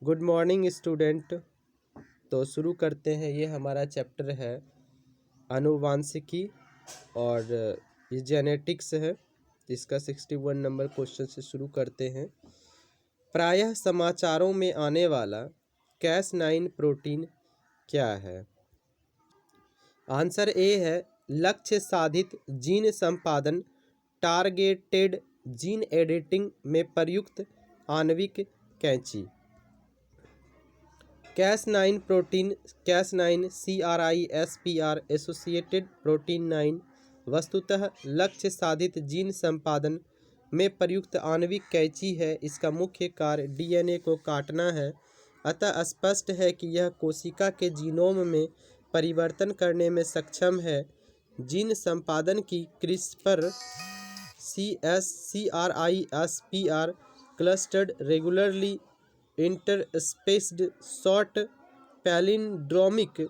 Good morning student. तो शुरू करते हैं। ये हमारा चैप्टर है आनुवांशिकी और ये जेनेटिक्स है। इसका 61 नंबर क्वेश्चन से शुरू करते हैं। प्रायः समाचारों में आने वाला Cas9 प्रोटीन क्या है? आंसर ए है लक्ष्य साधित जीन संपादन, टारगेटेड जीन एडिटिंग में प्रयुक्त आणविक कैंची। Cas9 protein Cas9 CRISPR associated protein 9 वस्तुतः लक्ष्य साधित जीन संपादन में प्रयुक्त आणविक कैंची है। इसका मुख्य कार्य डीएनए को काटना है। अतः स्पष्ट है कि यह कोशिका के जीनोम में परिवर्तन करने में सक्षम है। जीन संपादन की CRISPR CRISPR clustered regularly interspaced short palindromic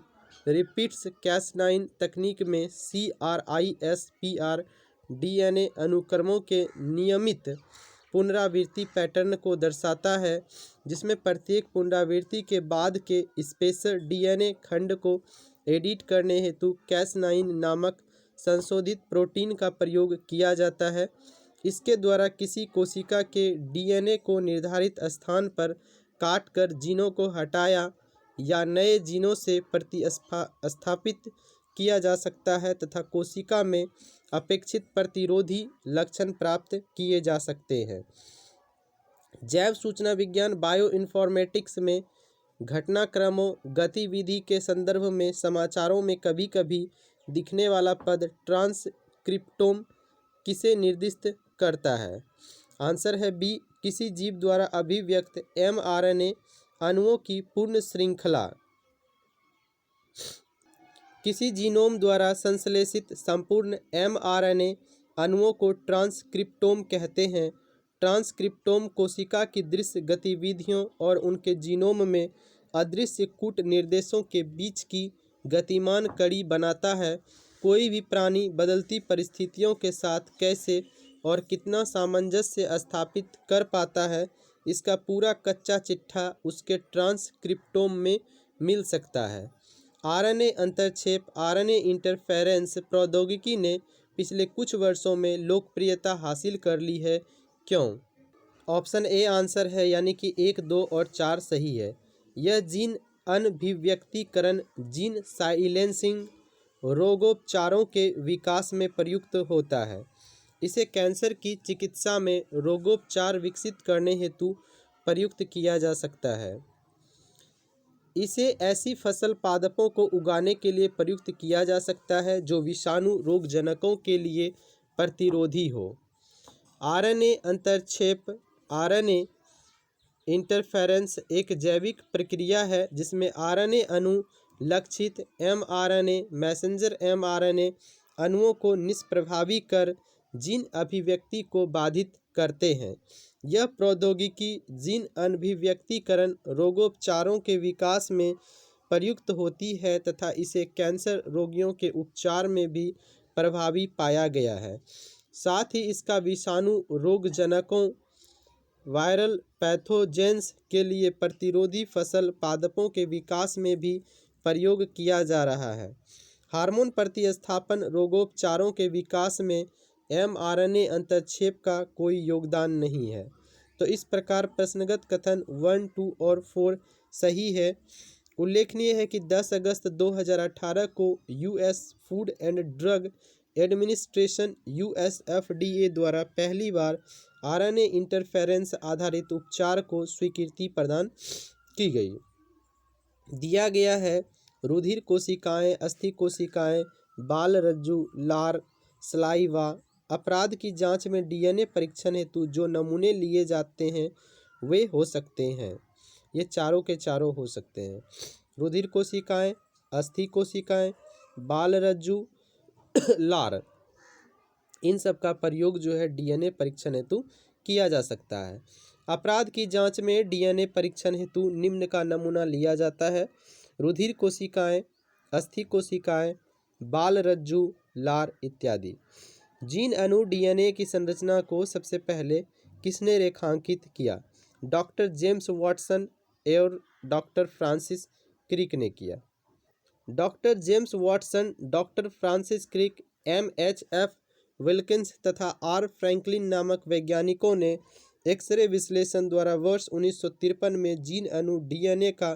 repeats Cas9 तकनीक में CRISPR डीएनए अनुक्रमों के नियमित पुनरावृत्ति पैटर्न को दर्शाता है, जिसमें प्रत्येक पुनरावृत्ति के बाद के स्पेशल डीएनए खंड को एडिट करने हेतु Cas9 नामक संशोधित प्रोटीन का प्रयोग किया जाता है। इसके द्वारा किसी कोशिका के डीएनए को निर्धारित स्थान पर काटकर जीनों को हटाया या नए जीनों से प्रतिस्थापित किया जा सकता है तथा कोशिका में अपेक्षित प्रतिरोधी लक्षण प्राप्त किए जा सकते हैं। जैव सूचना विज्ञान बायो इन्फॉर्मेटिक्स में घटनाक्रमों गतिविधि के संदर्भ में समाचारों में कभी कभी दिखने वाला पद ट्रांसक्रिप्टोम किसे निर्दिष्ट करता है? आंसर है बी किसी जीव द्वारा अभिव्यक्त mRNA अणुओं की पूर्ण श्रृंखला। किसी जीनोम द्वारा संश्लेषित संपूर्ण mRNA अणुओं को ट्रांसक्रिप्टोम कहते हैं। ट्रांसक्रिप्टोम कोशिका की दृश्य गतिविधियों और उनके जीनोम में अदृश्य कूट निर्देशों के बीच की गतिमान कड़ी बनाता है। कोई भी प्राणी बदलती परिस्थितियों के साथ कैसे और कितना सामंजस्य स्थापित कर पाता है, इसका पूरा कच्चा चिट्ठा उसके ट्रांसक्रिप्टोम में मिल सकता है। आरएनए अंतरक्षेप आरएनए इंटरफेरेंस प्रौद्योगिकी ने पिछले कुछ वर्षों में लोकप्रियता हासिल कर ली है। क्यों? ऑप्शन ए आंसर है, यानी कि 1, 2 और 4 सही है। यह जीन अनभिव्यक्तिकरण जीन साइलेंसिंग रोगोपचारों के विकास में प्रयुक्त होता है। इसे कैंसर की चिकित्सा में रोगोपचार विकसित करने हेतु प्रयुक्त किया जा सकता है। इसे ऐसी फसल पादपों को उगाने के लिए प्रयुक्त किया जा सकता है जो विषाणु रोगजनकों के लिए प्रतिरोधी हो। आरएनए अंतरक्षेप आरएनए इंटरफेरेंस एक जैविक प्रक्रिया है जिसमें आरएनए अणु लक्षित mRNA मैसेंजर mRNA अणुओं को निष्प्रभावी कर जीन अभिव्यक्ति को बाधित करते हैं। यह प्रौद्योगिकी जीन अनभिव्यक्तिकरण रोगोपचारों के विकास में प्रयुक्त होती है तथा इसे कैंसर रोगियों के उपचार में भी प्रभावी पाया गया है। साथ ही इसका विषाणु रोगजनकों वायरल पैथोजेंस के लिए प्रतिरोधी फसल पादपों के विकास में भी प्रयोग किया जा रहा है। हार्मोन प्रतिस्थापन रोगोपचारों के विकास में mRNA अंतरक्षेप का कोई योगदान नहीं है। तो इस प्रकार प्रश्नगत कथन 1, 2 और 4 सही है। उल्लेखनीय है कि 10 अगस्त 2018 को US food and drug administration USFDA द्वारा पहली बार आरएनए इंटरफेरेंस आधारित उपचार को स्वीकृति प्रदान की गई। दिया गया है रुधिर कोशिकाएं, अस्थि कोशिकाएं, बाल रज्जु, लार, सलाइवा। अपराध की जांच में डीएनए परीक्षण हेतु जो नमूने लिए जाते हैं वे हो सकते हैं, ये चारों के चारों हो सकते हैं। रुधिर कोशिकाएं, अस्थि कोशिकाएं, बाल रज्जु, लार, इन सब का प्रयोग जो है डीएनए परीक्षण हेतु किया जा सकता है। अपराध की जांच में डीएनए परीक्षण हेतु निम्न का नमूना लिया जाता है: रुधिर कोशिकाएं, अस्थि कोशिकाएं, बाल रज्जु, लार इत्यादि। जीन अणु डीएनए की संरचना को सबसे पहले किसने रेखांकित किया? डॉक्टर जेम्स वाटसन और डॉक्टर फ्रांसिस क्रिक ने किया। Doctor James Watson, doctor Francis Crick, MHF Wilkins तथा R फ्रैंकलिन नामक वैज्ञानिकों ने एक्सरे विश्लेषण द्वारा वर्ष 1953 में जीन अणु DNA का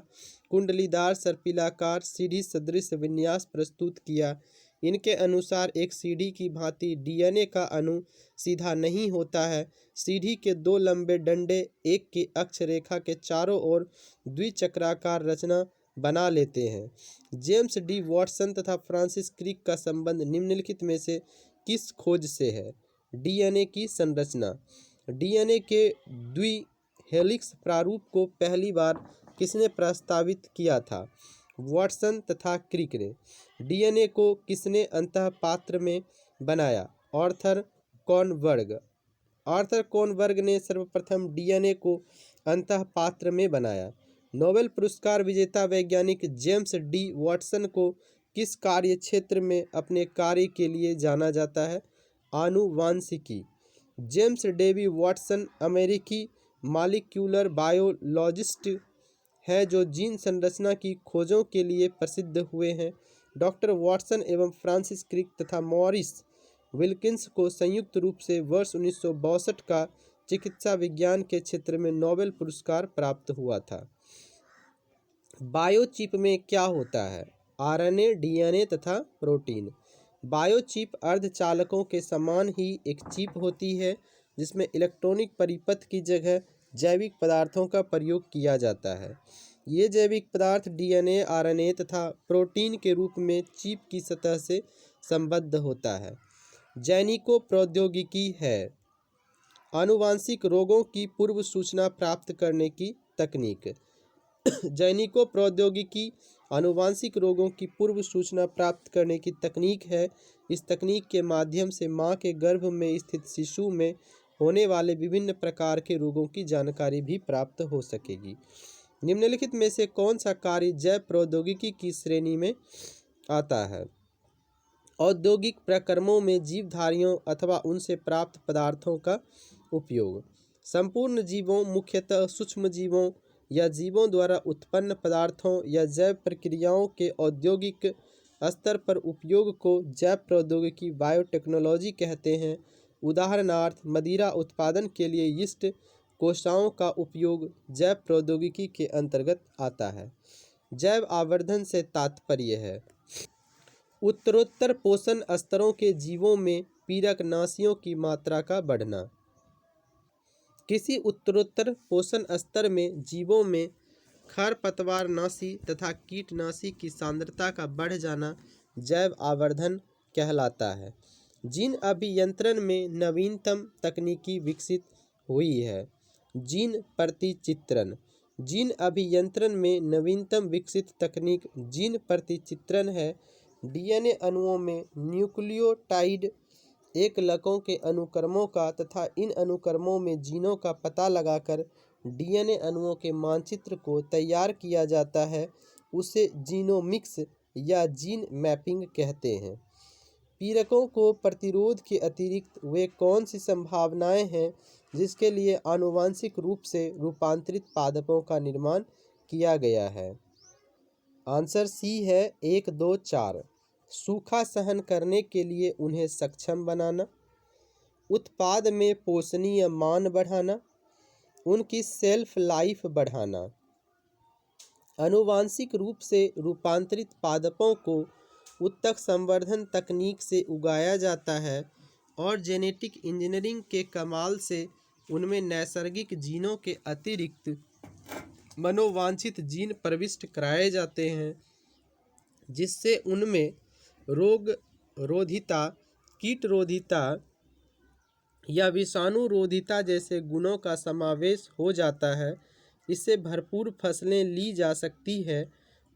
कुंडलीदार सर्पिलाकार सीढ़ी सदृश विन्यास प्रस्तुत किया। इनके अनुसार एक सीढ़ी की भांति DNA का अणु सीधा नहीं होता है। सीढ़ी के दो लंबे डंडे एक की अक्ष रेखा के चारों ओर द्विचक्राकार रचना बना लेते हैं। जेम्स डी वॉटसन तथा फ्रांसिस क्रिक का संबंध निम्नलिखित में से किस खोज से है? DNA की संरचना। DNA के द्विहेलिक्स प्रारूप को पहली बार किसने प्रस्तावित किया था? वॉटसन तथा क्रिक ने। DNA को किसने अंतःपात्र में बनाया? आर्थर कॉनबर्ग। आर्थर कॉनबर्ग ने सर्वप्रथम DNA को अंतःपात्र में बनाया। नोबेल पुरस्कार विजेता वैज्ञानिक जेम्स डी वॉटसन को किस कार्य क्षेत्र में अपने कार्य के लिए जाना जाता है? आनुवांशिकी। जेम्स डेवी वॉटसन अमेरिकी मॉलिक्यूलर बायोलॉजिस्ट है जो जीन संरचना की खोजों के लिए प्रसिद्ध हुए हैं। डॉक्टर वॉटसन एवं फ्रांसिस क्रिक तथा मॉरिस विल्किंस को संयुक्त रूप से वर्ष 1962 का चिकित्सा विज्ञान के क्षेत्र में नोबेल पुरस्कार प्राप्त हुआ था। बायोचिप में क्या होता है? RNA, DNA तथा प्रोटीन। बायोचिप अर्धचालकों के समान ही एक चिप होती है जिसमें इलेक्ट्रॉनिक परिपथ की जगह जैविक पदार्थों का प्रयोग किया जाता है। ये जैविक पदार्थ DNA, RNA तथा प्रोटीन के रूप में चिप की सतह से संबद्ध होता है। जैनिको प्रौद्योगिकी है आनुवांशिक रोगों की पूर्व सूचना प्राप्त करने की तकनीक। जैनिको प्रौद्योगिकी आनुवांशिक रोगों की पूर्व सूचना प्राप्त करने की तकनीक है। इस तकनीक के माध्यम से मां के गर्भ में स्थित शिशु में होने वाले विभिन्न प्रकार के रोगों की जानकारी भी प्राप्त हो सकेगी। निम्नलिखित में से कौन सा कार्य जैव प्रौद्योगिकी की श्रेणी में आता है? औद्योगिक प्रक्रमों में जीवधारियों अथवा उनसे प्राप्त पदार्थों का उपयोग। संपूर्ण जीवों, मुख्यतः सूक्ष्म जीवों या जीवों द्वारा उत्पन्न पदार्थों या जैव प्रक्रियाओं के औद्योगिक स्तर पर उपयोग को जैव प्रौद्योगिकी बायोटेक्नोलॉजी कहते हैं। उदाहरणार्थ मदिरा उत्पादन के लिए यीस्ट कोशिकाओं का उपयोग जैव प्रौद्योगिकी के अंतर्गत आता है। जैव आवर्धन से तात्पर्य है उत्तरोत्तर पोषण स्तरों के जीवों में पीरकनाशियों की मात्रा का बढ़ना। किसी उत्तरोत्तर पोषण स्तर में जीवों में खरपतवारनाशी तथा कीटनाशी की सांद्रता का बढ़ जाना जैव आवर्धन कहलाता है। जीन अभियंत्रण में नवीनतम तकनीकी विकसित हुई है। जीन प्रतिचित्रण। जीन अभियंत्रण में नवीनतम विकसित तकनीक जीन प्रतिचित्रण है। DNA अणुओं में न्यूक्लियोटाइड एकलकों के अनुक्रमों का तथा इन अनुक्रमों में जीनों का पता लगाकर DNA अणुओं के मानचित्र को तैयार किया जाता है। उसे जीनोमिक्स या जीन मैपिंग कहते हैं। पीड़कों को प्रतिरोध के अतिरिक्त वे कौन सी संभावनाएं हैं जिसके लिए आनुवांशिक रूप से रूपांतरित पादपों का निर्माण किया गया है? आंसर सी है 1, 2, 4। सूखा सहन करने के लिए उन्हें सक्षम बनाना, उत्पाद में पोषणीय मान बढ़ाना, उनकी सेल्फ लाइफ बढ़ाना। आनुवांशिक रूप से रूपांतरित पादपों को उत्तक संवर्धन तकनीक से उगाया जाता है और जेनेटिक इंजीनियरिंग के कमाल से उनमें नैसर्गिक जीनों के अतिरिक्त मनोवांछित जीन प्रविष्ट कराए जाते हैं जिससे उनमें रोगरोधिता, कीटरोधिता या विषाणुरोधिता जैसे गुणों का समावेश हो जाता है। इससे भरपूर फसलें ली जा सकती है,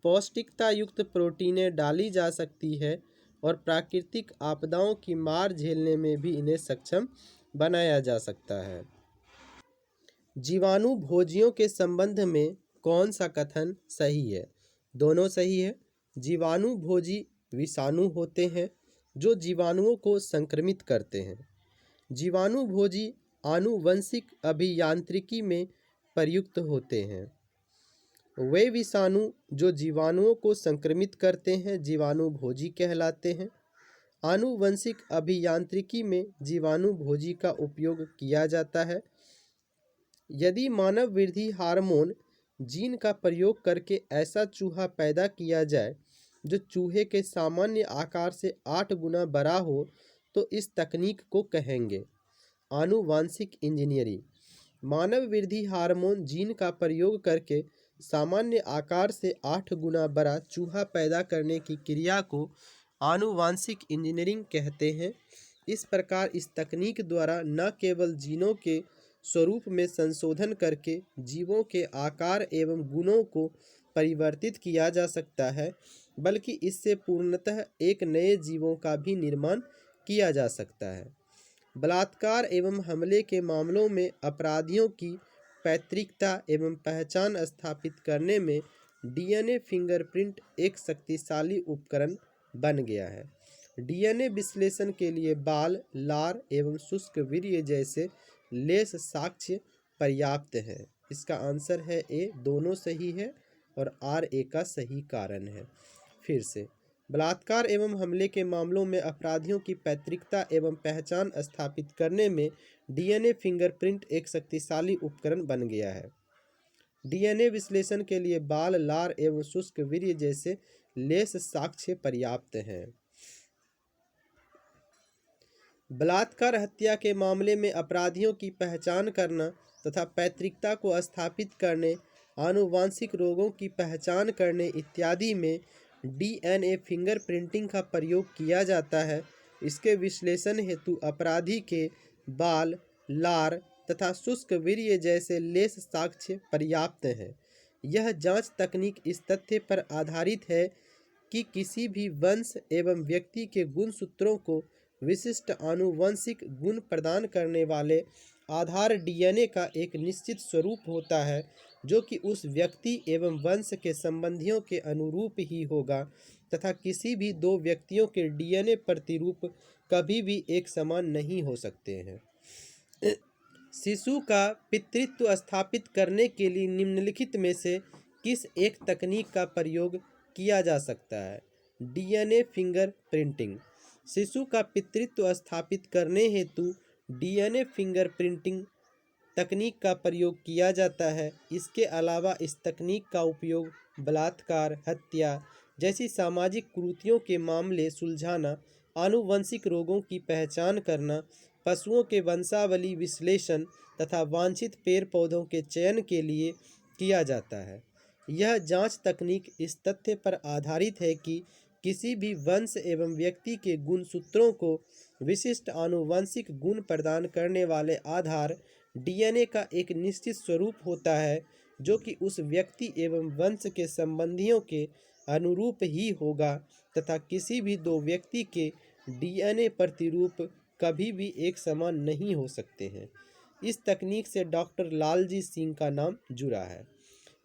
पौष्टिकता युक्त प्रोटीनें डाली जा सकती है और प्राकृतिक आपदाओं की मार झेलने में भी इन्हें सक्षम बनाया जा सकता है। जीवाणु भोजियों के संबंध में कौन सा कथन सही है? दोनों सही है। जीवाणु भोजी विषाणु होते हैं जो जीवाणुओं को संक्रमित करते हैं। जीवाणु भोजी आनुवंशिक अभियांत्रिकी में प्रयुक्त होते हैं। वे विषाणु जो जीवाणुओं को संक्रमित करते हैं जीवाणु भोजी कहलाते हैं। आनुवंशिक अभियांत्रिकी में जीवाणु भोजी का उपयोग किया जाता है। यदि मानव वृद्धि हार्मोन जीन का प्रयोग करके ऐसा चूहा पैदा किया जाए जो चूहे के सामान्य आकार से 8 गुना बड़ा हो तो इस तकनीक को कहेंगे आनुवांशिक इंजीनियरिंग। मानव वृद्धि हार्मोन जीन का प्रयोग करके सामान्य आकार से 8 गुना बड़ा चूहा पैदा करने की क्रिया को आनुवांशिक इंजीनियरिंग कहते हैं। इस प्रकार इस तकनीक द्वारा न केवल जीनों के स्वरूप में संशोधन करके जीवों के आकार एवं गुणों को परिवर्तित किया जा सकता है बल्कि इससे पूर्णतः एक नए जीवों का भी निर्माण किया जा सकता है। बलात्कार एवं हमले के मामलों में अपराधियों की पैतृकता एवं पहचान स्थापित करने में डीएनए फिंगरप्रिंट एक शक्तिशाली उपकरण बन गया है। डीएनए विश्लेषण के लिए बाल, लार एवं शुष्क वीर्य जैसे लेस साक्ष्य पर्याप्त है। इसका आंसर है ए, दोनों सही है और आर ए का सही कारण है। फिर से, बलात्कार एवं हमले के मामलों में अपराधियों की पैतृकता एवं पहचान स्थापित करने में डीएनए फिंगरप्रिंट एक शक्तिशाली उपकरण बन गया है। डीएनए विश्लेषण के लिए बाल, लार एवं शुष्क वीर्य जैसे लेस साक्ष्य पर्याप्त हैं। बलात्कार हत्या के मामले में अपराधियों की पहचान करना तथा पैतृकता को स्थापित करने, आनुवांशिक रोगों की पहचान करने इत्यादि में डीएनए फिंगरप्रिंटिंग का प्रयोग किया जाता है। इसके विश्लेषण हेतु अपराधी के बाल, लार तथा शुष्क वीर्य जैसे लेस साक्ष्य पर्याप्त हैं। यह जांच तकनीक इस तथ्य पर आधारित है कि किसी भी वंश एवं व्यक्ति के गुणसूत्रों को विशिष्ट आनुवंशिक गुण प्रदान करने वाले आधार डीएनए का एक निश्चित स्वरूप होता है जो कि उस व्यक्ति एवं वंश के संबंधियों के अनुरूप ही होगा तथा किसी भी दो व्यक्तियों के डीएनए प्रतिरूप कभी भी एक समान नहीं हो सकते हैं। शिशु का पितृत्व स्थापित करने के लिए निम्नलिखित में से किस एक तकनीक का प्रयोग किया जा सकता है? DNA finger printing. शिशु का पितृत्व स्थापित करने हेतु डीएनए फिंगर प्रिंटिंग तकनीक का प्रयोग किया जाता है। इसके अलावा इस तकनीक का उपयोग बलात्कार, हत्या जैसी सामाजिक कुरीतियों के मामले सुलझाना, आनुवंशिक रोगों की पहचान करना, पशुओं के वंशावली विश्लेषण तथा वांछित पेड़ पौधों के चयन के लिए किया जाता है। यह जांच तकनीक इस तथ्य पर आधारित है कि किसी भी वंश एवं व्यक्ति के गुणसूत्रों को विशिष्ट आनुवंशिक गुण प्रदान करने वाले आधार डीएनए का एक निश्चित स्वरूप होता है जो कि उस व्यक्ति एवं वंश के संबंधियों के अनुरूप ही होगा तथा किसी भी दो व्यक्ति के डीएनए प्रतिरूप कभी भी एक समान नहीं हो सकते हैं। इस तकनीक से डॉक्टर लालजी सिंह का नाम जुड़ा है।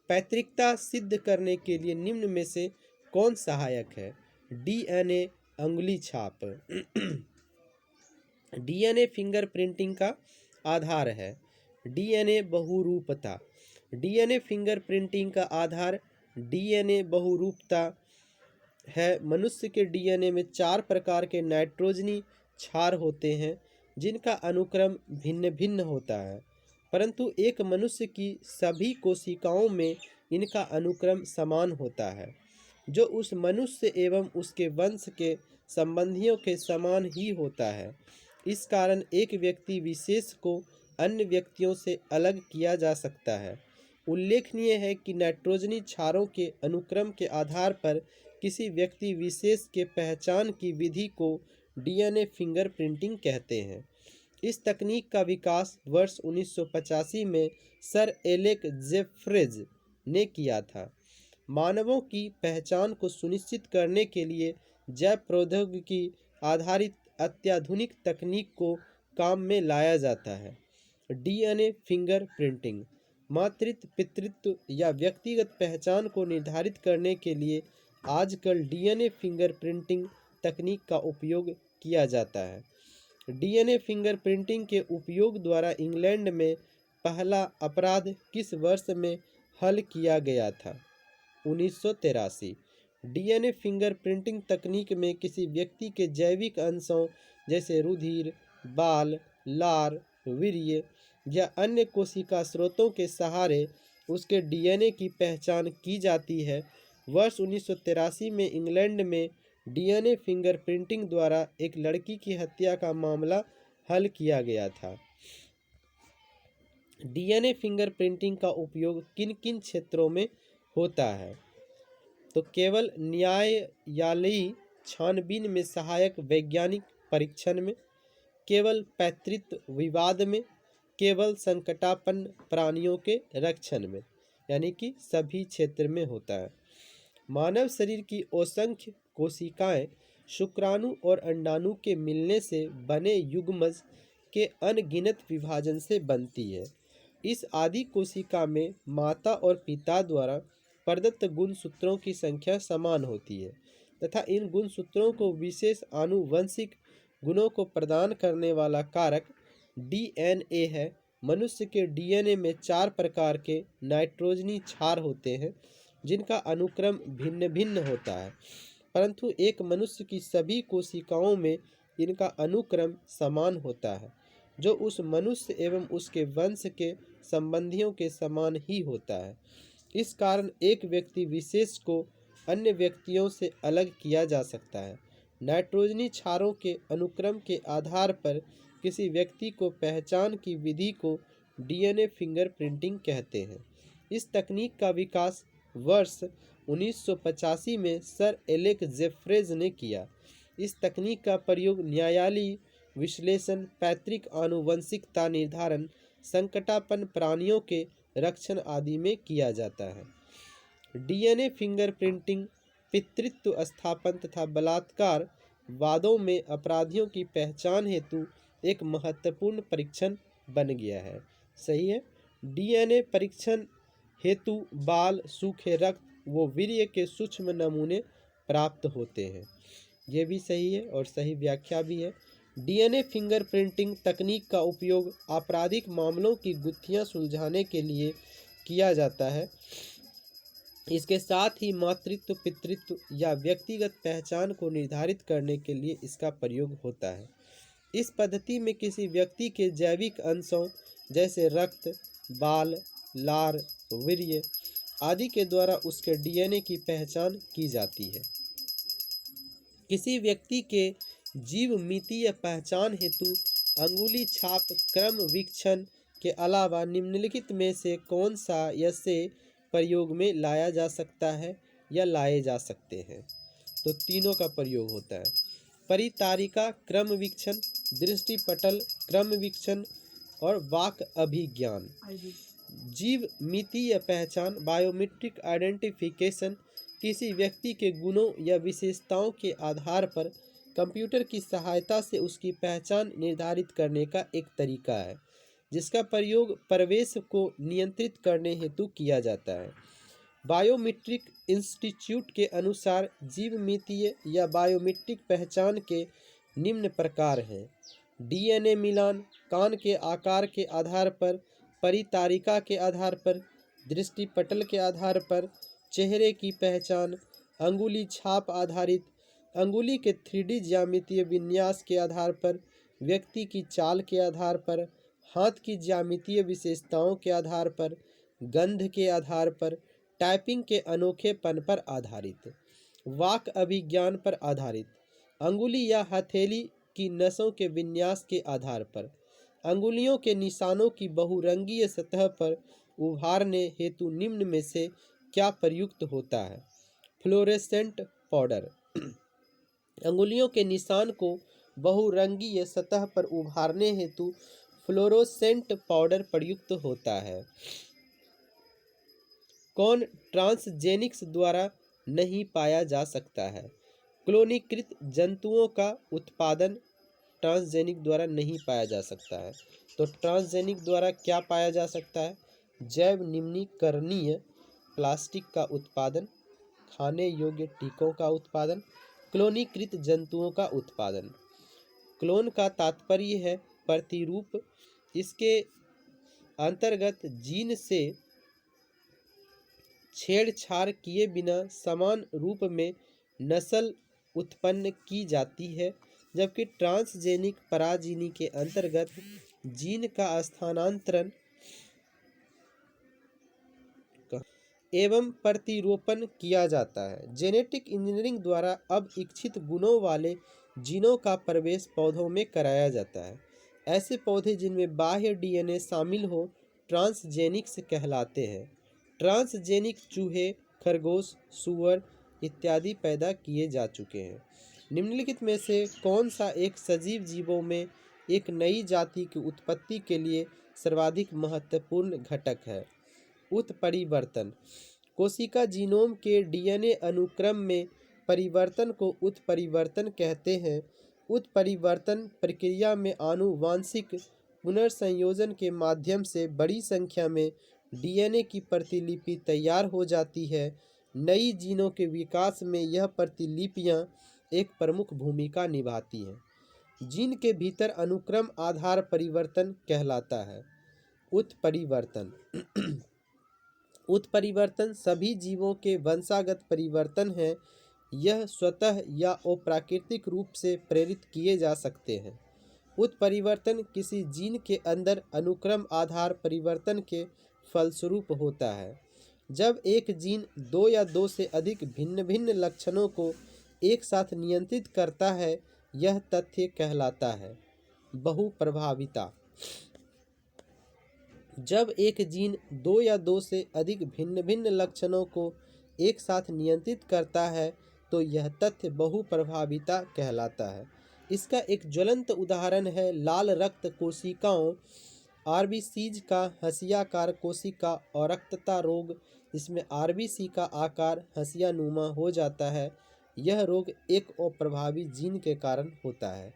पैतृकता सिद्ध करने के लिए निम्न में से कौन सहायक है? डीएनए अंगुली छाप डीएनए फिंगर प्रिंटिंग का आधार है। डीएनए बहुरूपता। डीएनए फिंगर प्रिंटिंग का आधार डीएनए बहुरूपता है। मनुष्य के डीएनए में 4 प्रकार के नाइट्रोजनी क्षार होते हैं जिनका अनुक्रम भिन्न भिन्न होता है, परंतु एक मनुष्य की सभी कोशिकाओं में इनका अनुक्रम समान होता है जो उस मनुष्य एवं उसके वंश के संबंधियों के समान ही होता है। इस कारण एक व्यक्ति विशेष को अन्य व्यक्तियों से अलग किया जा सकता है। उल्लेखनीय है कि नाइट्रोजनी क्षारों के अनुक्रम के आधार पर किसी व्यक्ति विशेष के पहचान की विधि को डीएनए फिंगर प्रिंटिंग कहते हैं। इस तकनीक का विकास वर्ष 1985 में सर एलेक जेफ्रेज ने किया था। मानवों की पहचान को सुनिश्चित करने के लिए जैव प्रौद्योगिकी आधारित अत्याधुनिक तकनीक को काम में लाया जाता है। डीएनए फिंगर प्रिंटिंग मातृत्व, पितृत्व या व्यक्तिगत पहचान को निर्धारित करने के लिए आजकल डीएनए फिंगर प्रिंटिंग तकनीक का उपयोग किया जाता है। डीएनए फिंगर प्रिंटिंग के उपयोग द्वारा इंग्लैंड में पहला अपराध किस वर्ष में हल किया गया था। 1983 डीएनए फिंगरप्रिंटिंग तकनीक में किसी व्यक्ति के जैविक अंशों जैसे रुधिर, बाल, लार, वीर्य या अन्य कोशिका स्रोतों के सहारे उसके डीएनए की पहचान की जाती है। वर्ष 1983 में इंग्लैंड में डीएनए फिंगरप्रिंटिंग द्वारा एक लड़की की हत्या का मामला हल किया गया था। डीएनए फिंगरप्रिंटिंग का उपयोग किन किन क्षेत्रों में होता है? तो केवल न्यायालयी छानबीन में सहायक वैज्ञानिक परीक्षण में, केवल पैतृत्व विवाद में, केवल संकटापन्न प्राणियों के रक्षण में, यानी कि सभी क्षेत्र में होता है। मानव शरीर की असंख्य कोशिकाएं शुक्राणु और अंडाणु के मिलने से बने युग्मज के अनगिनत विभाजन से बनती है। इस आदि कोशिका में माता और पिता द्वारा प्रदत्त गुणसूत्रों की संख्या समान होती है तथा इन गुणसूत्रों को विशेष आनुवंशिक गुणों को प्रदान करने वाला कारक डीएनए है। मनुष्य के डीएनए में 4 प्रकार के नाइट्रोजनी क्षार होते हैं जिनका अनुक्रम भिन्न भिन्न होता है, परंतु एक मनुष्य की सभी कोशिकाओं में इनका अनुक्रम समान होता है, जो उस मनुष्य एवं उसके वंश के संबंधियों के समान ही होता है। इस कारण एक व्यक्ति विशेष को अन्य व्यक्तियों से अलग किया जा सकता है। नाइट्रोजनी क्षारों के अनुक्रम के आधार पर किसी व्यक्ति को पहचान की विधि को डीएनए फिंगरप्रिंटिंग कहते हैं। इस तकनीक का विकास वर्ष 1985 में सर एलेक जेफ्रेज ने किया। इस तकनीक का प्रयोग न्यायालयी विश्लेषण, पैतृक आनुवंशिकता निर्धारण, संकटापन्न प्राणियों के रक्षण आदि में किया जाता है। डीएनए फिंगरप्रिंटिंग पितृत्व स्थापन तथा बलात्कार वादों में अपराधियों की पहचान हेतु एक महत्वपूर्ण परीक्षण बन गया है। सही है। डीएनए परीक्षण हेतु बाल, सूखे रक्त व वीर्य के सूक्ष्म नमूने प्राप्त होते हैं। ये भी सही है और सही व्याख्या भी है। डीएनए फिंगरप्रिंटिंग तकनीक का उपयोग आपराधिक मामलों की गुत्थियां सुलझाने के लिए किया जाता है। इसके साथ ही मातृत्व, पितृत्व या व्यक्तिगत पहचान को निर्धारित करने के लिए इसका प्रयोग होता है। इस पद्धति में किसी व्यक्ति के जैविक अंशों जैसे रक्त, बाल, लार, वीर्य आदि के द्वारा उसके डीएनए की पहचान की जाती है। किसी व्यक्ति के जीवमितीय पहचान हेतु अंगुली छाप क्रमवीक्षण के अलावा निम्नलिखित में से कौन सा यसे प्रयोग में लाया जा सकता है या लाए जा सकते हैं? तो तीनों का प्रयोग होता है। परितारिका क्रमवीक्षण, दृष्टिपटल क्रमवीक्षण और वाक अभिज्ञान। जीव मितीय पहचान बायोमेट्रिक आइडेंटिफिकेशन किसी व्यक्ति के गुणों या विशेषताओं के आधार पर कंप्यूटर की सहायता से उसकी पहचान निर्धारित करने का एक तरीका है, जिसका प्रयोग प्रवेश को नियंत्रित करने हेतु किया जाता है। बायोमेट्रिक इंस्टीट्यूट के अनुसार जीवमितीय या बायोमेट्रिक पहचान के निम्न प्रकार हैं: डीएनए मिलान, कान के आकार के आधार पर, परितारिका के आधार पर, दृष्टिपटल के आधार पर, चेहरे की पहचान, अंगुली छाप आधारित, अंगुली के 3D ज्यामितीय विन्यास के आधार पर, व्यक्ति की चाल के आधार पर, हाथ की ज्यामितीय विशेषताओं के आधार पर, गंध के आधार पर, टाइपिंग के अनोखेपन पर आधारित, वाक अभिज्ञान पर आधारित, अंगुली या हथेली की नसों के विन्यास के आधार पर, अंगुलियों के निशानों की बहुरंगीय सतह पर उभारने हेतु निम्न में से क्या प्रयुक्त होता है? Fluorescent powder. अंगुलियों के निशान को बहुरंगीय सतह पर उभारने हेतु फ्लोरोसेंट पाउडर प्रयुक्त होता है। कौन ट्रांसजेनिक्स द्वारा नहीं पाया जा सकता है? क्लोनीकृत जंतुओं का उत्पादन ट्रांसजेनिक द्वारा नहीं पाया जा सकता है। तो ट्रांसजेनिक द्वारा क्या पाया जा सकता है? जैव निम्नीकरणीय प्लास्टिक का उत्पादन, खाने योग्य टीकों का उत्पादन, क्लोनीकृत जंतुओं का उत्पादन। क्लोन का तात्पर्य है प्रतिरूप। इसके अंतर्गत जीन से छेड़छाड़ किए बिना समान रूप में नस्ल उत्पन्न की जाती है, जबकि ट्रांसजेनिक पराजीनी के अंतर्गत जीन का स्थानांतरण एवं प्रतिरोपण किया जाता है। जेनेटिक इंजीनियरिंग द्वारा अब इच्छित गुणों वाले जीनों का प्रवेश पौधों में कराया जाता है। ऐसे पौधे जिनमें बाह्य डीएनए शामिल हो ट्रांसजेनिक्स कहलाते हैं। ट्रांसजेनिक चूहे, खरगोश, सूअर इत्यादि पैदा किए जा चुके हैं। निम्नलिखित में से कौन सा एक सजीव जीवों में एक नई जाति की उत्पत्ति के लिए सर्वाधिक महत्वपूर्ण घटक है? उत्परिवर्तन। कोशिका जीनोम के डीएनए अनुक्रम में परिवर्तन को उत्परिवर्तन कहते हैं। उत्परिवर्तन प्रक्रिया में आनुवांशिक पुनर्संयोजन के माध्यम से बड़ी संख्या में डीएनए की प्रतिलिपि तैयार हो जाती है। नई जीनों के विकास में यह प्रतिलिपियां एक प्रमुख भूमिका निभाती हैं। जीन के भीतर अनुक्रम आधार परिवर्तन कहलाता है। उत्परिवर्तन उत्परिवर्तन सभी जीवों के वंशागत परिवर्तन हैं। यह स्वतः या अप्राकृतिक रूप से प्रेरित किए जा सकते हैं। उत्परिवर्तन किसी जीन के अंदर अनुक्रम आधार परिवर्तन के फलस्वरूप होता है। जब एक जीन दो या दो से अधिक भिन्न भिन्न लक्षणों को एक साथ नियंत्रित करता है, यह तथ्य कहलाता है बहुप्रभाविता। जब एक जीन दो या दो से अधिक भिन्न भिन्न लक्षणों को एक साथ नियंत्रित करता है, तो यह तथ्य बहुप्रभाविता कहलाता है। इसका एक ज्वलंत उदाहरण है लाल रक्त कोशिकाओं आरबीसीज का हंसियाकार कोशिका अरक्तता रोग, जिसमें आरबीसी का आकार हंसियानुमा हो जाता है। यह रोग एक अप्रभावी जीन के कारण होता है।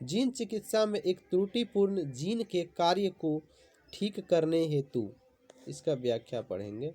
जीन चिकित्सा में एक त्रुटिपूर्ण जीन के कार्य को ठीक करने हेतु इसका व्याख्या पढ़ेंगे।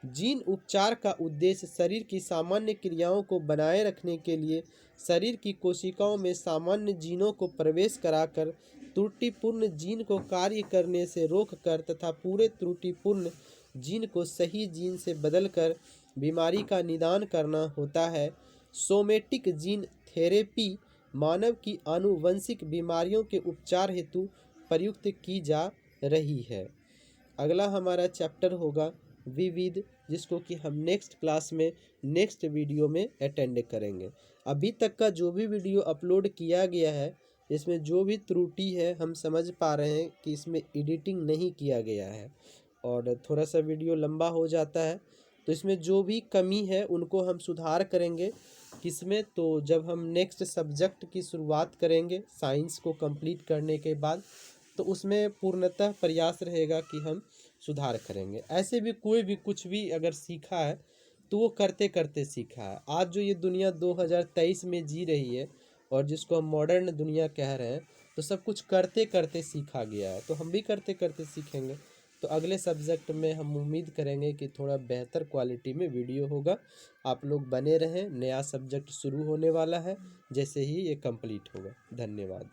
जीन उपचार का उद्देश्य शरीर की सामान्य क्रियाओं को बनाए रखने के लिए शरीर की कोशिकाओं में सामान्य जीनों को प्रवेश कराकर त्रुटिपूर्ण जीन को कार्य करने से रोककर तथा पूरे त्रुटिपूर्ण जीन को सही जीन से बदलकर बीमारी का निदान करना होता है। सोमेटिक जीन थेरेपी मानव की आनुवंशिक बीमारियों के उपचार हेतु प्रयुक्त की जा रही है। अगला हमारा चैप्टर होगा विविध, जिसको कि हम नेक्स्ट क्लास में नेक्स्ट वीडियो में अटेंड करेंगे। अभी तक का जो भी वीडियो अपलोड किया गया है, इसमें जो भी त्रुटि है हम समझ पा रहे हैं कि इसमें एडिटिंग नहीं किया गया है और थोड़ा सा वीडियो लंबा हो जाता है, तो इसमें जो भी कमी है उनको हम सुधार करेंगे। किसमें? तो जब हम नेक्स्ट सब्जेक्ट की शुरुआत करेंगे साइंस को कंप्लीट करने के बाद, तो उसमें पूर्णतः प्रयास रहेगा कि हम सुधार करेंगे। ऐसे भी कोई भी कुछ भी अगर सीखा है तो वो करते करते सीखा है। आज जो ये दुनिया 2023 में जी रही है और जिसको हम मॉडर्न दुनिया कह रहे हैं, तो सब कुछ करते करते सीखा गया है, तो हम भी करते करते सीखेंगे। तो अगले सब्जेक्ट में हम उम्मीद करेंगे कि थोड़ा बेहतर क्वालिटी में वीडियो होगा। आप लोग बने रहें, नया सब्जेक्ट शुरू होने वाला है जैसे ही ये कंप्लीट होगा। धन्यवाद।